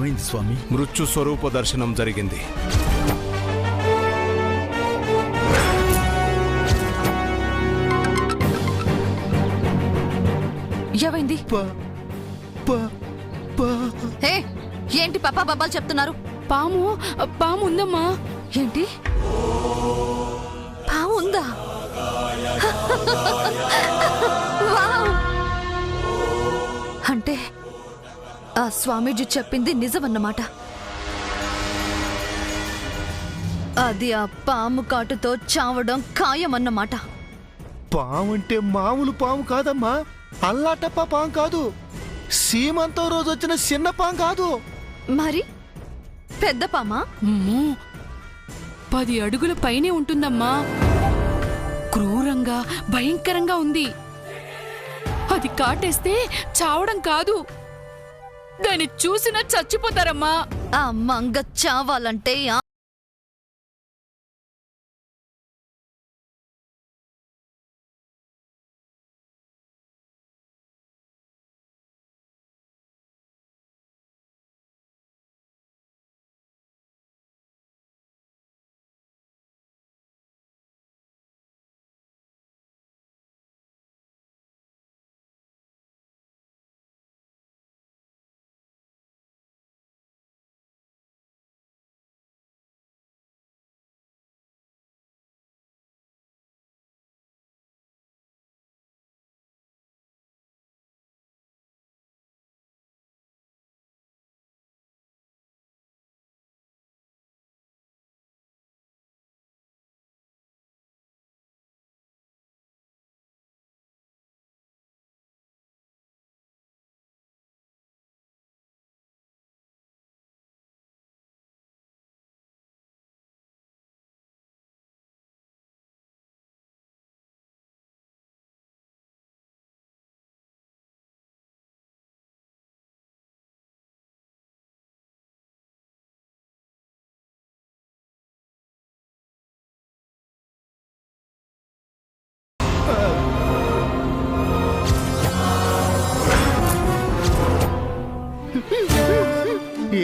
ఏమైంది స్వామి? మృత్యు స్వరూప దర్శనం జరిగింది. ఏమైంది? ఏంటి పాపా బాబాలు చెప్తున్నారు? పాము ఉందమ్మా. ఏంటి పాము ఉందా? వావ్! అంటే ఆ స్వామీజీ చెప్పింది నిజమన్నమాట. అది ఆ పాము కాటుతో చావడం ఖాయమన్నమాట. పాము అంటే మామూలు పాము కాదమ్మా, అల్లాటప్ప పాము కాదు, సీమంతం రోజు వచ్చిన చిన్న పాము కాదు. మరి పెద్ద పామా? 10 అడుగుల పైనే ఉంటుందమ్మా. క్రూరంగా భయంకరంగా ఉంది. అది కాటేస్తే చావడం కాదు, దాన్ని చూసినా చచ్చిపోతారమ్మా. ఆ మంగ చావాలంటే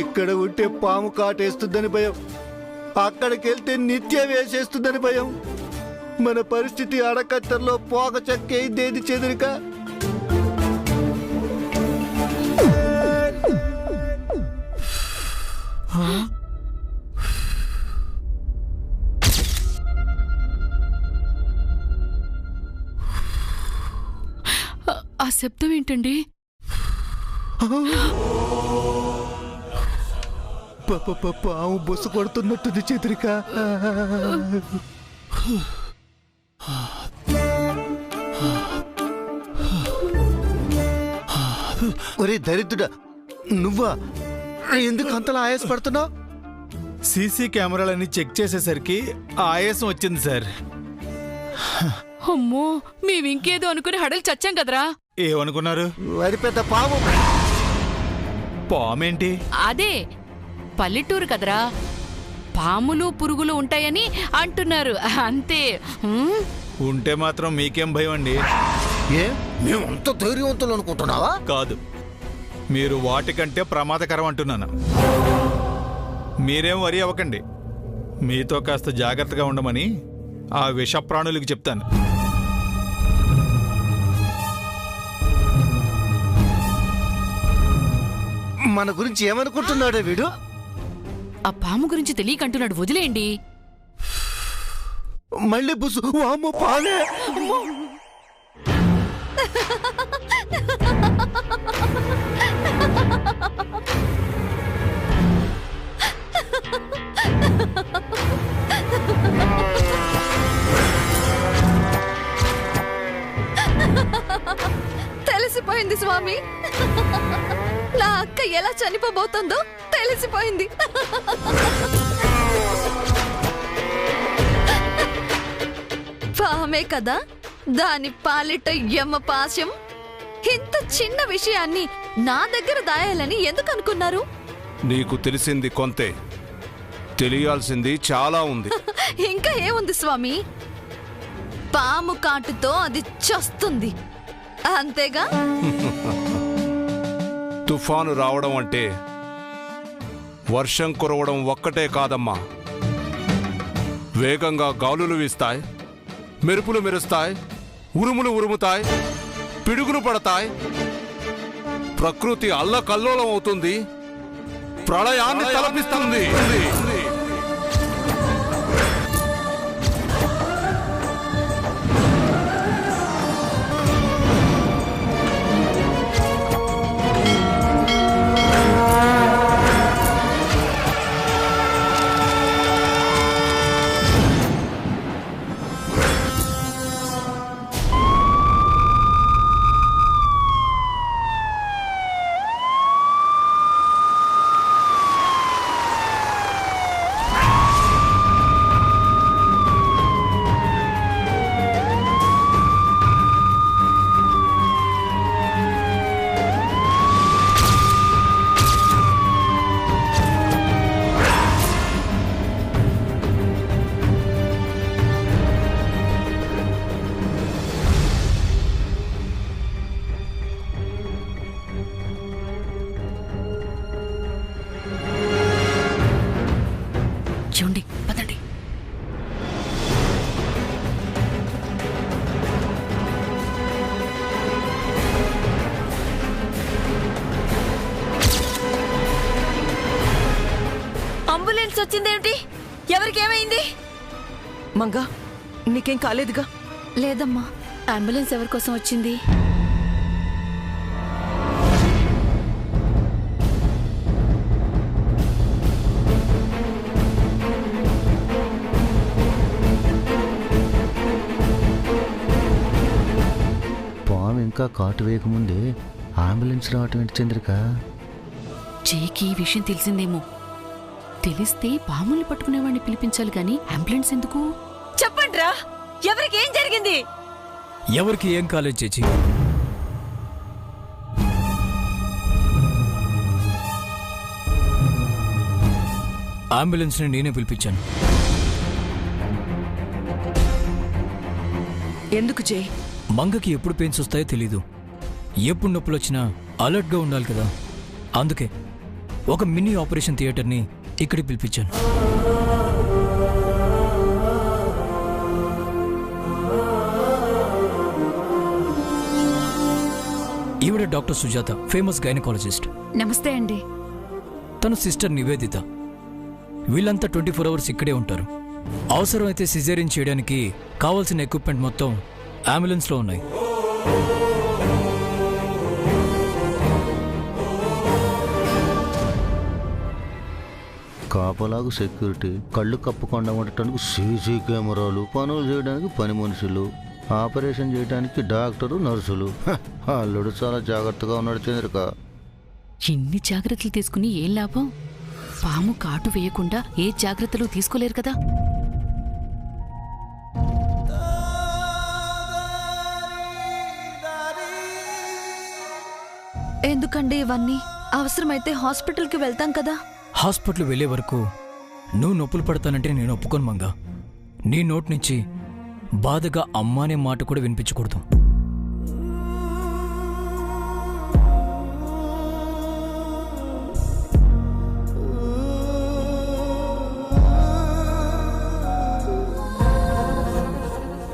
ఇక్కడ ఉంటే పాము కాటేస్తుందని భయం, అక్కడికెళ్తే నిత్యం వేసేస్తుందని భయం. మన పరిస్థితి అడకత్తర్లో పోగ చెక్కేది చెదిరిక. ఆ శబ్దం ఏంటండి? పాము బొస్సు కొడుతున్నట్టుంది చెదిరిక. ఒరే దరిద్రుడా, నువ్వా? ఎందుకు అంతలా ఆయాసపడుతున్నావు? సీసీ కెమెరాలన్నీ చెక్ చేసేసరికి ఆయాసం వచ్చింది సార్. అమ్మో, మేమింకేదో అనుకుని హడలు చచ్చాం కదరా. ఏమనుకున్నారు? అది పెద్ద పాము. పామేంటి? అదే పల్లెటూరు కదరా, పాములు పురుగులు ఉంటాయని అంటున్నారు అంతే. ఉంటే మాత్రం మీకేం భయం అండి? ఏ మేము అంత ధైర్యవంతులు అనుకుంటున్నావా? కాదు, మీరు వాటికంటే ప్రమాదకరం అంటున్నాను. మీరేం వరి అవ్వకండి, మీతో కాస్త జాగ్రత్తగా ఉండమని ఆ విష ప్రాణులకి చెప్తాను. మన గురించి ఏమనుకుంటున్నాడే వీడు? ఆ పాము గురించి తెలియకంటున్నాడు, వదిలేయండి. మళ్ళీ బుసు. వామ్మో, పాలే. తెలిసిపోయింది స్వామి, నా అక్క ఎలా చనిపోబోతుందో తెలిసిపోయింది. పామే కదా, దాని పాలిట యమ పాశం. ఇంత చిన్న విషయాన్ని నా దగ్గర దాయాలని ఎందుకు అనుకున్నారు? నీకు తెలిసింది కొంతే, తెలియాల్సింది చాలా ఉంది. ఇంకా ఏముంది స్వామి? పాము కాటుతో అది చస్తుంది, అంతేగా? తుఫాను రావడం అంటే వర్షం కురవడం ఒక్కటే కాదమ్మా, వేగంగా గాలులు వీస్తాయి, మెరుపులు మెరుస్తాయి, ఉరుములు ఉరుముతాయి, పిడుగులు పడతాయి, ప్రకృతి అల్లకల్లోలం అవుతుంది, ప్రళయాన్ని తలపిస్తుంది. చూడండి, పదండి. అంబులెన్స్ వచ్చిందేమిటి? ఎవరికేమైంది? మంగా, నీకేం కాలేదుగా? లేదమ్మా. అంబులెన్స్ ఎవరి కోసం వచ్చింది? పాము ఇంకా కాటు వేయకముందే అంబులెన్స్ రావటం ఏంటి చంద్రిక? జేకి ఈ విషయం తెలిసిందేమో. తెలిస్తే పాముల్ని పట్టుకునేవాడిని పిలిపించాలి గాని అంబులెన్స్ ఎందుకు? చెప్పండ్రా, ఎవరికి ఏం జరిగింది? ఎవరికి ఏం కాలేదు చేచి. అంబులెన్స్ని నేనే పిలిపించాను. ఎందుకు జే? మంగకి ఎప్పుడు పెయిన్స్ వస్తాయో తెలీదు. ఎప్పుడు నొప్పులు వచ్చినా అలర్ట్గా ఉండాలి కదా. అందుకే ఒక మినీ ఆపరేషన్ థియేటర్ని ఇక్కడికి పిలిపించాను. ఈవిడ డాక్టర్ సుజాత, ఫేమస్ గైనకాలజిస్ట్. నమస్తే అండి. తను సిస్టర్ నివేదిత. వీళ్ళంతా 24 అవర్స్ ఇక్కడే ఉంటారు. అవసరమైతే సిజేరియన్ చేయడానికి కావాల్సిన ఎక్విప్మెంట్ మొత్తం అంబులెన్స్లో ఉన్నాయి. కాపలాకు సెక్యూరిటీ, కళ్ళు కప్పకుండా ఉండటానికి సీసీ కెమెరాలు, పనులు చేయడానికి పని మనుషులు, ఆపరేషన్ చేయడానికి డాక్టరు, నర్సులు. అల్లుడు చాలా జాగ్రత్తగా ఉన్నాడు చంద్రిక. ఇన్ని జాగ్రత్తలు తీసుకుని ఏం లాభం? పాము కాటు వేయకుండా ఏ జాగ్రత్తలు తీసుకోలేరు కదా. ఎందుకండి ఇవన్నీ? అవసరమైతే హాస్పిటల్కి వెళ్తాం కదా. హాస్పిటల్ వెళ్ళే వరకు నువ్వు నొప్పులు పడతానంటే నేను ఒప్పుకోను మంగా. నీ నోటి నుంచి బాధగా అమ్మ అనే మాట కూడా వినిపించకూడదు.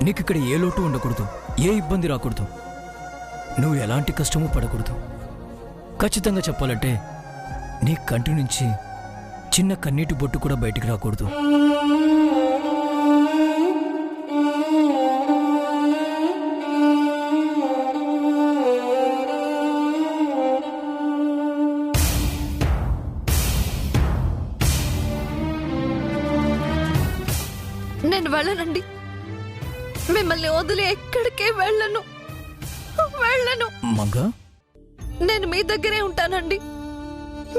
నీకిక్కడ ఏ లోటు ఉండకూడదు, ఏ ఇబ్బంది రాకూడదు, నువ్వు ఎలాంటి కష్టమూ పడకూడదు. ఖచ్చితంగా చెప్పాలంటే నీ కంటి నుంచి చిన్న కన్నీటి బొట్టు కూడా బయటికి రాకూడదు. నేను వెళ్ళనండి. మిమ్మల్ని వదిలి ఎక్కడికే వెళ్ళను. మంగా, నేను మీ దగ్గరే ఉంటానండి.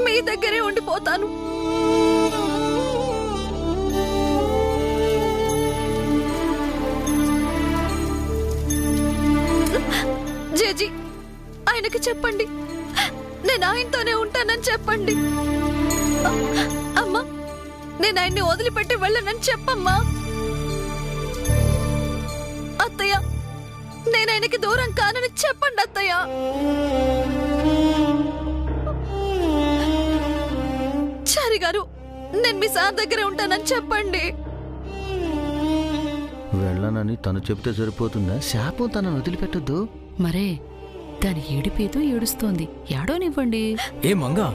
మీ దగ్గరే ఉండిపోతాను. జేజీ, ఆయనకి చెప్పండి, నేను ఆయనతోనే ఉంటానని చెప్పండి. అమ్మా, నేను ఆయన్ని వదిలిపెట్టి వెళ్ళనని చెప్పమ్మా. అత్తయ్య, నేను ఆయనకి దూరం కానని చెప్పండి అత్తయ్య. సరే పూజారి గారు, నేను మీ సార్ దగ్గరే ఉంటానని చెప్పండి. వెళ్ళనని తను చెప్తే సరిపోతుందా? శాపం తనను వదిలిపెట్టద్దు. మరే దాని ఏడిపేదో ఏడుస్తోంది, ఏడోనివ్వండి. ఏ మంగా,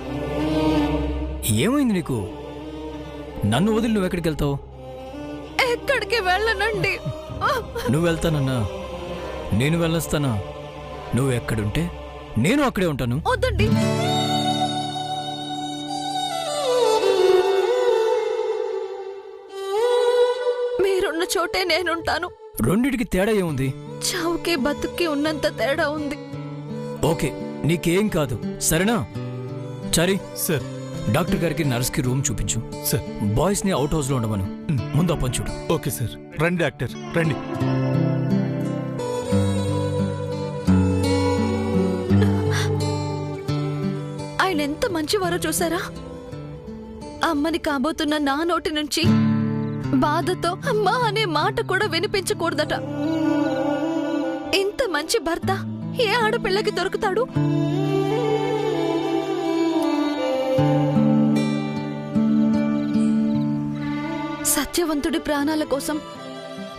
ఏమైంది నీకు? నన్ను వదిలి నువ్వెక్కడికి వెళ్తావు? ఎక్కడికి వెళ్ళనండి. నువ్వు వెళ్తానన్నా నేను వెళ్ళొస్తానా? నువ్వు ఎక్కడుంటే నేను అక్కడే ఉంటాను. వద్దండి. మీరున్న చోటే నేనుంటాను. రెండిటికి తేడా ఏముంది? చావుకి బతుక్కి ఉన్నంత తేడా ఉంది. ఓకే, నీకేం కాదు సరేనా? చారి, సార్. డాక్టర్ గారికి నర్స్కి రూమ్ చూపించు. సార్. బాయ్స్ ని అవుట్ హౌస్ లో ఉండమను. ముందు అప్పని చూడు. Okay sir. రండి డాక్టర్, రండి. ఆయన ఎంత మంచివారో చూసారా? అమ్మని కాబోతున్న నా నోటి నుంచి బాధతో అమ్మా అనే మాట కూడా వినిపించకూడదట. ఇంత మంచి భర్త ఏ ఆడపిల్లకి దొరుకుతాడు? సత్యవంతుడి ప్రాణాల కోసం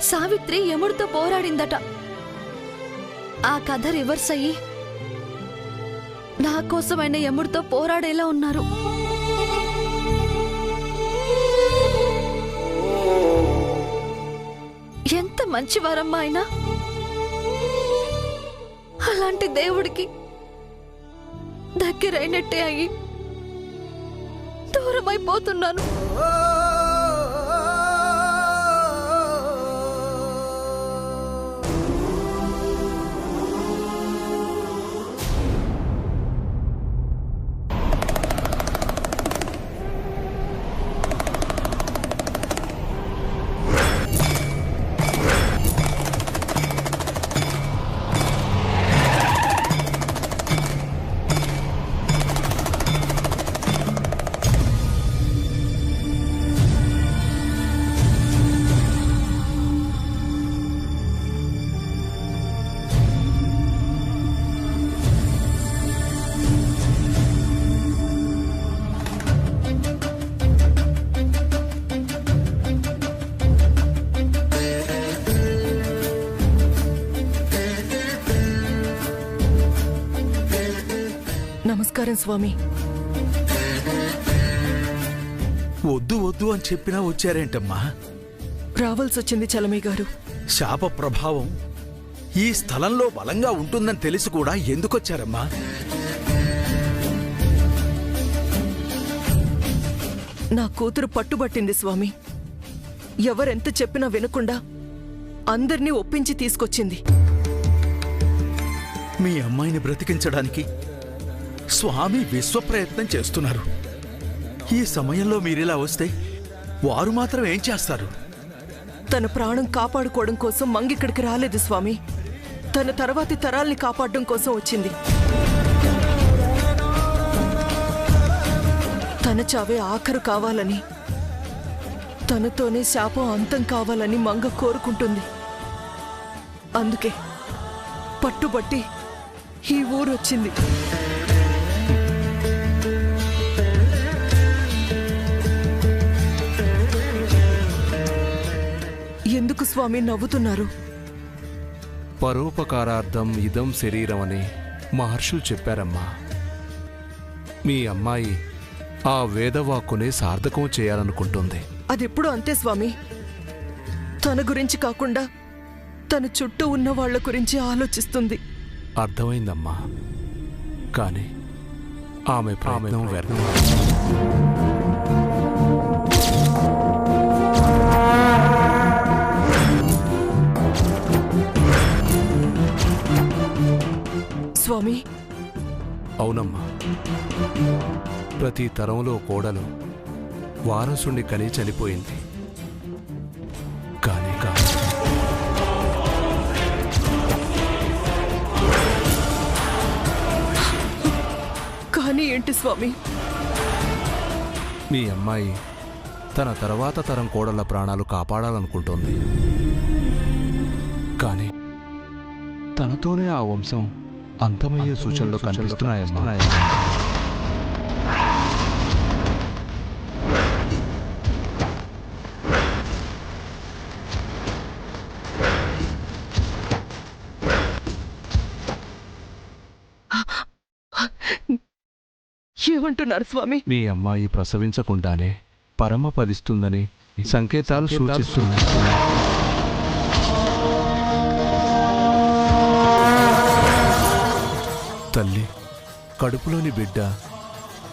సావిత్రి యముడితో పోరాడిందట. ఆ కథ రివర్స్ అయ్యి నా కోసమైన యముడితో పోరాడేలా ఉన్నారు. ఎంత మంచివారమ్మా ఆయన. అలాంటి దేవుడికి దగ్గరైనట్టే అయ్యి దూరమైపోతున్నాను. నమస్కారం స్వామి. వద్దు వద్దు అని చెప్పినా వచ్చారేంటమ్మా? రావాల్సొచ్చింది చలమయ్య గారు. శాప ప్రభావం ఈ స్థలంలో బలంగా ఉంటుందని తెలిసి కూడా ఎందుకొచ్చారమ్మా? నా కూతురు పట్టుబట్టింది స్వామి. ఎవరెంత చెప్పినా వినకుండా అందర్నీ ఒప్పించి తీసుకొచ్చింది. మీ అమ్మాయిని బ్రతికించడానికి స్వామి విశ్వప్రయత్నం చేస్తున్నారు. ఈ సమయంలో మీరిలా వస్తే వారు మాత్రం ఏం చేస్తారు? తన ప్రాణం కాపాడుకోవడం కోసం మంగిక్కడికి రాలేదు స్వామి. తన తర్వాతి తరాల్ని కాపాడడం కోసం వచ్చింది. తన చావే ఆఖరు కావాలని, తనతోనే శాపం అంతం కావాలని మంగ కోరుకుంటుంది. అందుకే పట్టుబట్టి ఈ ఊరొచ్చింది. ఎందుకు స్వామి నవ్వుతున్నారు? పరోపకారార్థం ఇదం శరీరం అని మహర్షులు చెప్పారమ్మా. మీ అమ్మాయి ఆ వేదవాక్కునే సార్థకం చేయాలనుకుంటుంది. అదెప్పుడు అంతే స్వామి. తన గురించి కాకుండా తన చుట్టూ ఉన్న వాళ్ళ గురించి ఆలోచిస్తుంది. అర్థమైందమ్మా, కానీ ఆమె ప్రయత్నం వ్యర్థం. స్వామి, అవునమ్మా, ప్రతి తరంలో కోడలు వారసుని కని చనిపోయింది. కానీ కానీ ఏంటి స్వామి? మీ అమ్మాయి తన తర్వాత తరం కోడళ్ల ప్రాణాలు కాపాడాలనుకుంటోంది. కానీ తనతోనే ఆ వంశం అంతమయ్యే సూచనలు కనిపిస్తున్నాయమ్మా. ఏమంటున్నారు స్వామి? మీ అమ్మాయి ప్రసవించకుండానే పరమపదిస్తుందని సంకేతాలు సూచిస్తున్నాయి. తల్లి కడుపులోని బిడ్డ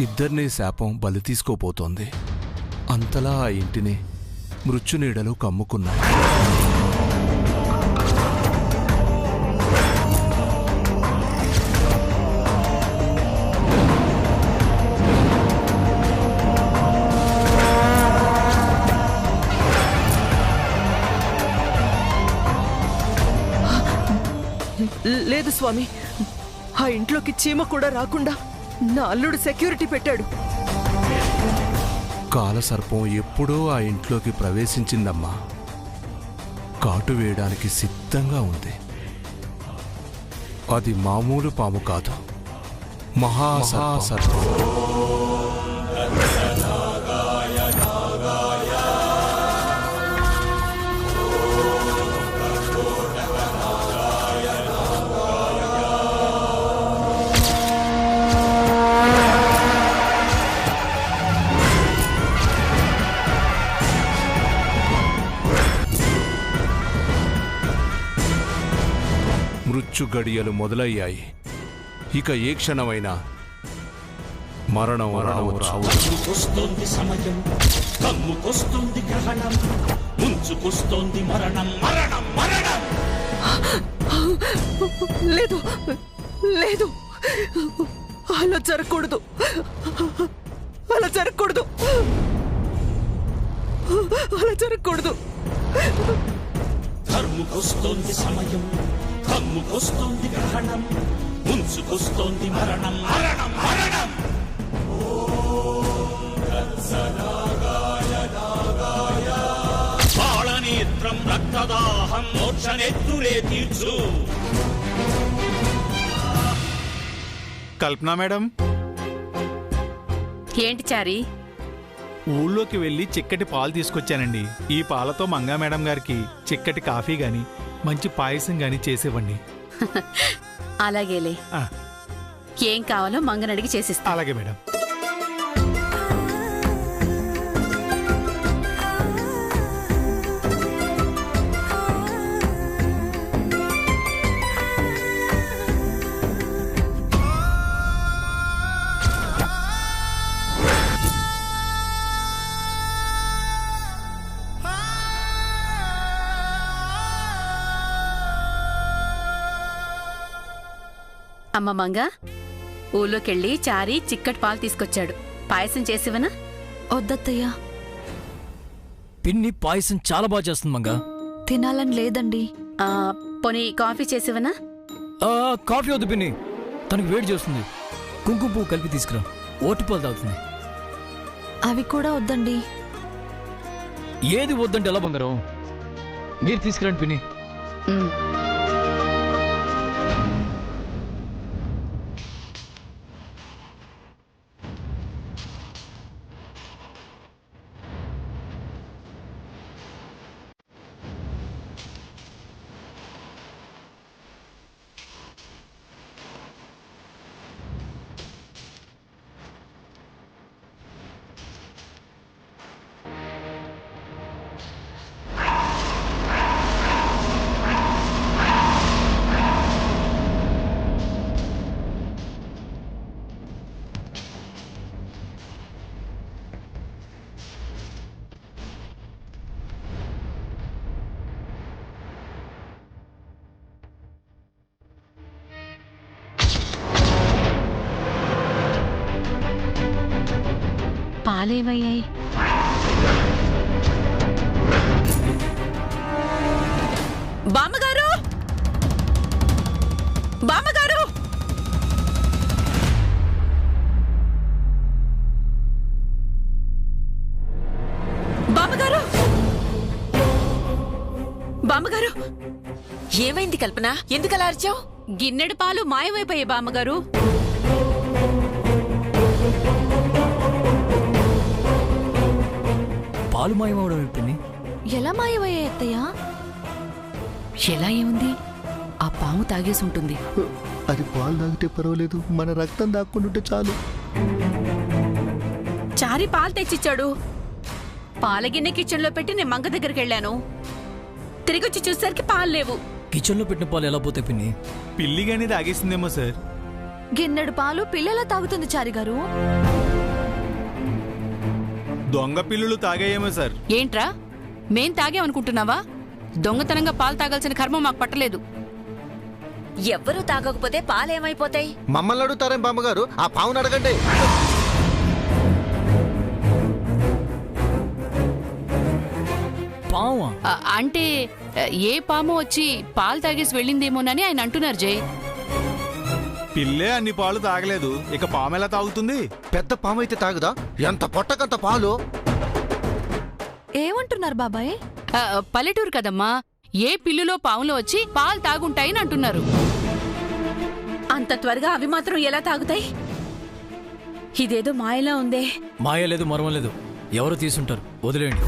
ఇద్దరినీ శాపం బలి తీసుకోపోతోంది. అంతలా ఆ ఇంటిని మృత్యునీడలు కమ్ముకున్నాయి. లేదు స్వామి, ఆ ఇంట్లోకి చీమ కూడా రాకుండా నా అల్లుడు సెక్యూరిటీ పెట్టాడు. కాలసర్పం ఎప్పుడో ఆ ఇంట్లోకి ప్రవేశించిందమ్మా. కాటు వేయడానికి సిద్ధంగా ఉంది. అది మామూలు పాము కాదు, మహాసర్పం. మృత్యు గడియలు మొదలయ్యాయి. ఇక ఏ క్షణమైనా మరణం రావచ్చు. సమయం కమ్ముకొస్తుంది గ్రహణం, ముంచుకొస్తుంది మరణం, మరణం, మరణం. లేదు లేదు, అలా జరగకూడదు, అలా జరగకూడదు, అలా జరగకూడదు. కర్ముకొస్తుంది సమయం కమ్ముకొస్తుంది గ్రహణం, ముంచుకొస్తుంది మరణం, మరణం, మరణం. బాళనేత్రం రక్తదాహం మోక్షనేత్తురే తీర్చు. కల్పన మేడం, ఏంటి చారి? ఊళ్ళోకి వెళ్ళి చిక్కటి పాలు తీసుకొచ్చానండి. ఈ పాలతో మంగా మేడం గారికి చిక్కటి కాఫీ గాని మంచి పాయసం గాని చేసివ్వండి. అలాగేలే, ఆ, ఏం కావాలో మంగనడిగి చేసిస్తా. అలాగే మేడం. అమ్మ మంగ, ఊళ్ళోకెళ్ళి చారి చిక్కటి పాలు తీసుకొచ్చాడు. పాయసం చేసివనా? వద్దత్తయ్యా, పిన్ని పాయసం చాలా బాగా చేస్తుంది మంగా. తినాలని లేదండి. పోనీ కాఫీ చేసివనా? కాఫీ వద్దు పిన్ని, తనకు వేడి చేస్తుంది. కుంకుమ పువ్వు కలిపి తీసుకురా, ఓటిపాలు తాగుతుంది. అవి కూడా వద్దండి. ఏది వద్దంటే ఎలా బంగారం? మీరు తీసుకురండి పిన్ని. పాలేవయ్యాయి? బామ్మగారు, బామ్మగారు, బామ్మగారు, బామ్మగారు. ఏమైంది కల్పన? ఎందుకలా అరిచావు? గిన్నెడు పాలు మాయమైపోయాయి బామ్మగారు. పాలు మాయమవడం పిన్ని. ఎలా మాయమయ్యాయి అత్తయ్యా? ఎలా ఏముంది, ఆ పాము తాగేసి ఉంటుంది. అది పాలు తాగితే పర్వాలేదు, మన రక్తం దాక్కుంటుంటే చాలు. భారీ పాలు తెచ్చిచ్చాడు. పాల గిన్నె కిచెన్లో పెట్టి నేను మంగ దగ్గరికి వెళ్ళాను. తిరిగొచ్చి చూసేసరికి పాలు లేవు. కిచెన్లో పెట్టిన పాలు ఎలా పోతే పిన్ని? పిల్లి గాని తాగేసిందేమో సార్. గిన్నెడు పాలు పిల్లలా తాగుతుంది చారి గారు. దొంగ పిల్లులు తాగాయేమో సార్. ఏంట్రా మేం తాగామనుకుంటున్నావా? దొంగతనంగా పాలు తాగాల్సిన కర్మ మాకు పట్టలేదు. ఎవ్వరూ తాగకపోతే పాలేమైపోతాయి? మమ్మల్ని అడుగుతారేం బామ్మగారు? ఆ పావును అడగండి. పావా? అంటే ఏ పాము వచ్చి పాలు తాగేసి వెళ్ళిందేమోనని ఆయన అంటున్నారు జై. పిల్లే అన్ని పాలు తాగలేదు, ఇక పాము ఎలా తాగుతుంది? పెద్ద పాము అయితే తాగుదా? ఎంత పొట్టకంత పాలు. ఏమంటున్నారు బాబాయ్? పల్లెటూరు కదమ్మా, ఏ పిల్లులో పాములో వచ్చి పాలు తాగుంటాయని అంటున్నారు. అంత త్వరగా అవి మాత్రం ఎలా తాగుతాయి? ఇదేదో మాయలా ఉందే. మాయ లేదు, మర్మం లేదు. ఎవరు తీసుంటారు, వదిలేయండి.